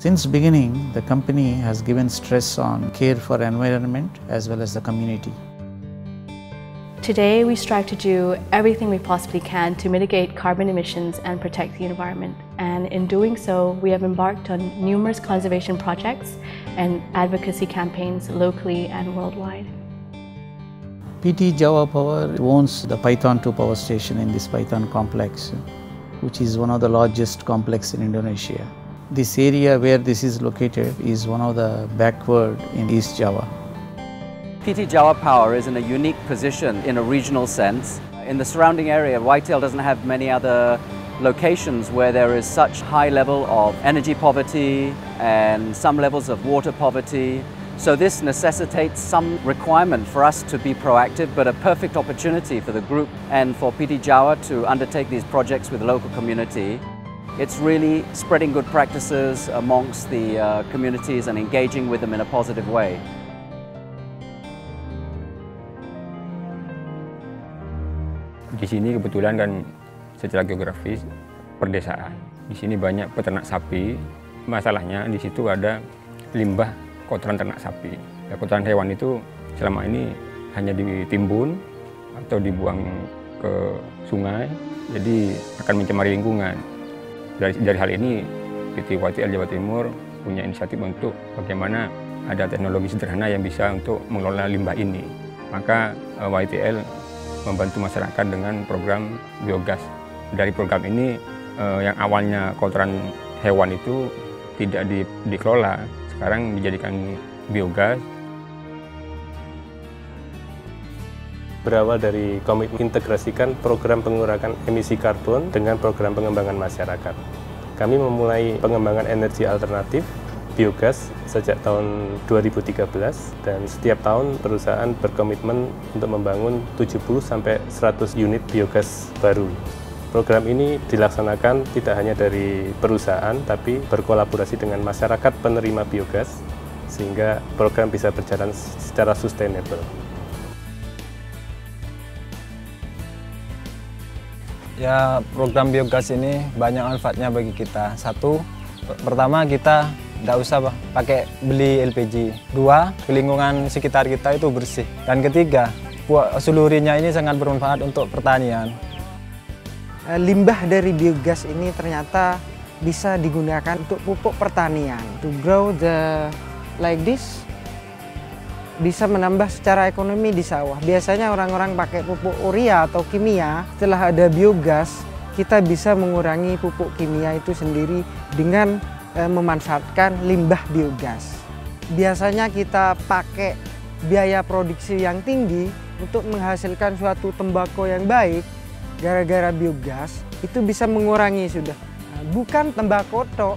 Since beginning, the company has given stress on care for environment as well as the community. Today, we strive to do everything we possibly can to mitigate carbon emissions and protect the environment. And in doing so, we have embarked on numerous conservation projects and advocacy campaigns locally and worldwide. PT Java Power owns the Python 2 power station in this Python complex, which is one of the largest complex in Indonesia. This area where this is located is one of the backward in East Java. PT Java Power is in a unique position in a regional sense. In the surrounding area, Whitetail doesn't have many other locations where there is such high level of energy poverty and some levels of water poverty. So this necessitates some requirement for us to be proactive, but a perfect opportunity for the group and for PT Java to undertake these projects with the local community. It's really spreading good practices amongst the communities and engaging with them in a positive way. Di sini kebetulan kan secara geografis perdesaan. Di sini banyak peternak sapi. Masalahnya di situ ada limbah kotoran ternak sapi. Ya, kotoran hewan itu selama ini hanya ditimbun atau dibuang ke sungai, jadi akan mencemari lingkungan. Dari hal ini, PT YTL Jawa Timur punya inisiatif untuk bagaimana ada teknologi sederhana yang bisa untuk mengelola limbah ini. Maka YTL membantu masyarakat dengan program biogas. Dari program ini yang awalnya kotoran hewan itu tidak dikelola, sekarang dijadikan biogas. Berawal dari komitmen integrasikan program pengurangan emisi karbon dengan program pengembangan masyarakat. Kami memulai pengembangan energi alternatif biogas sejak tahun 2013 dan setiap tahun perusahaan berkomitmen untuk membangun 70-100 unit biogas baru. Program ini dilaksanakan tidak hanya dari perusahaan tapi berkolaborasi dengan masyarakat penerima biogas sehingga program bisa berjalan secara sustainable. Ya, program biogas ini banyak manfaatnya bagi kita. Satu, pertama kita nggak usah pakai beli LPG. Dua, lingkungan sekitar kita itu bersih. Dan ketiga, seluruhnya ini sangat bermanfaat untuk pertanian. Limbah dari biogas ini ternyata bisa digunakan untuk pupuk pertanian. To grow like this, bisa menambah secara ekonomi di sawah. Biasanya orang-orang pakai pupuk urea atau kimia. Setelah ada biogas, kita bisa mengurangi pupuk kimia itu sendiri dengan memanfaatkan limbah biogas. Biasanya kita pakai biaya produksi yang tinggi untuk menghasilkan suatu tembakau yang baik. Gara-gara biogas itu bisa mengurangi sudah. Bukan tembakau tok,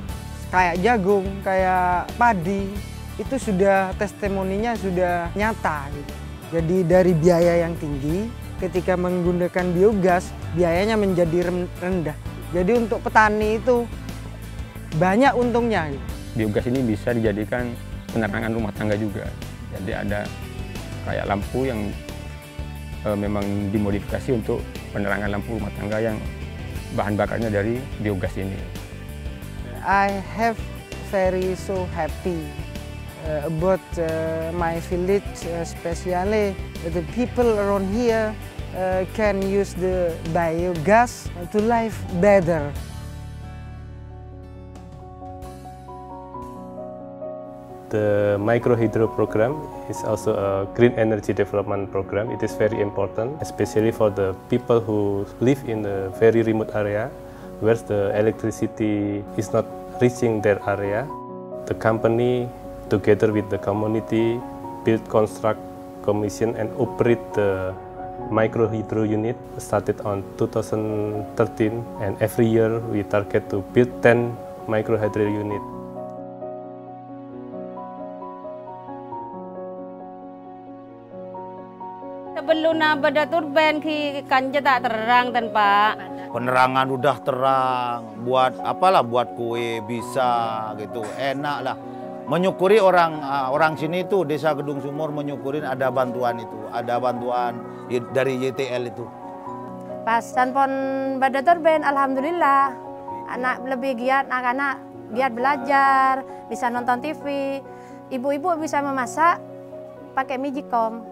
kayak jagung, kayak padi. Itu sudah testimoninya sudah nyata gitu. Jadi dari biaya yang tinggi ketika menggunakan biogas biayanya menjadi rendah. Jadi untuk petani itu banyak untungnya gitu. Biogas ini bisa dijadikan penerangan rumah tangga juga. Jadi ada kayak lampu yang memang dimodifikasi untuk penerangan lampu rumah tangga yang bahan bakarnya dari biogas ini. I have very so happy about my village, especially the people around here can use the biogas to live better. The microhydro program is also a green energy development program. It is very important, especially for the people who live in the very remote area where the electricity is not reaching their area. The company, together with the community, build, construct, commission and operate the microhydro unit started on 2013, and every year we target to build 10 microhydro unit. Sebelum ada turben kan tak terang tanpa penerangan udah terang, buat apalah, buat kue bisa gitu, enak lah. Menyukuri orang sini itu Desa Gedung Sumur menyukurin ada bantuan itu, ada bantuan dari YTL itu. Pas pon pada turben, alhamdulillah anak lebih giat, anak-anak giat belajar, bisa nonton TV. Ibu-ibu bisa memasak pakai Magicom.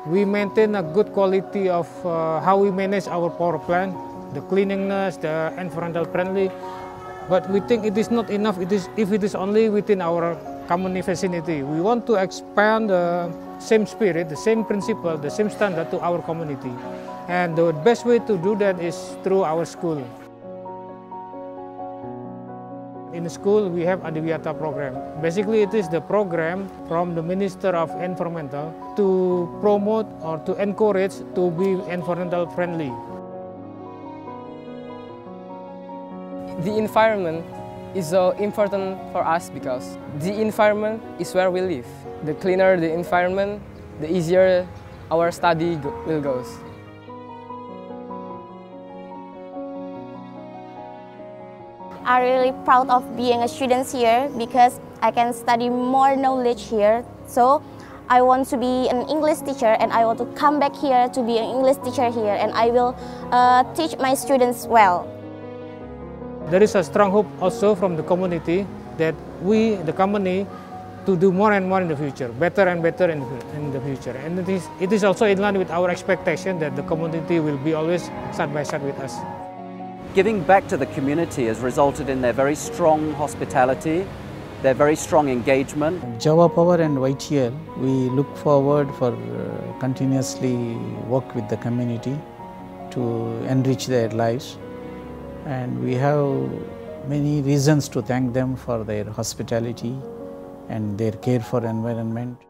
We maintain a good quality of how we manage our power plant, the cleanliness, the environmental friendly. But we think it is not enough if it is only within our common vicinity. We want to expand the same spirit, the same principle, the same standard to our community. And the best way to do that is through our school. In school, we have Adiwiyata program. Basically, it is the program from the Minister of Environmental to promote or to encourage to be environmental friendly. The environment is so important for us because the environment is where we live. The cleaner the environment, the easier our study will go. I'm really proud of being a student here because I can study more knowledge here. So I want to be an English teacher and I want to come back here to be an English teacher here, and I will teach my students well. There is a strong hope also from the community that we, the company, to do more and more in the future, better and better in the future. And it is also in line with our expectation that the community will be always side by side with us. Giving back to the community has resulted in their very strong hospitality, their very strong engagement. Java Power and YTL, we look forward for continuously work with the community to enrich their lives. And we have many reasons to thank them for their hospitality and their care for environment.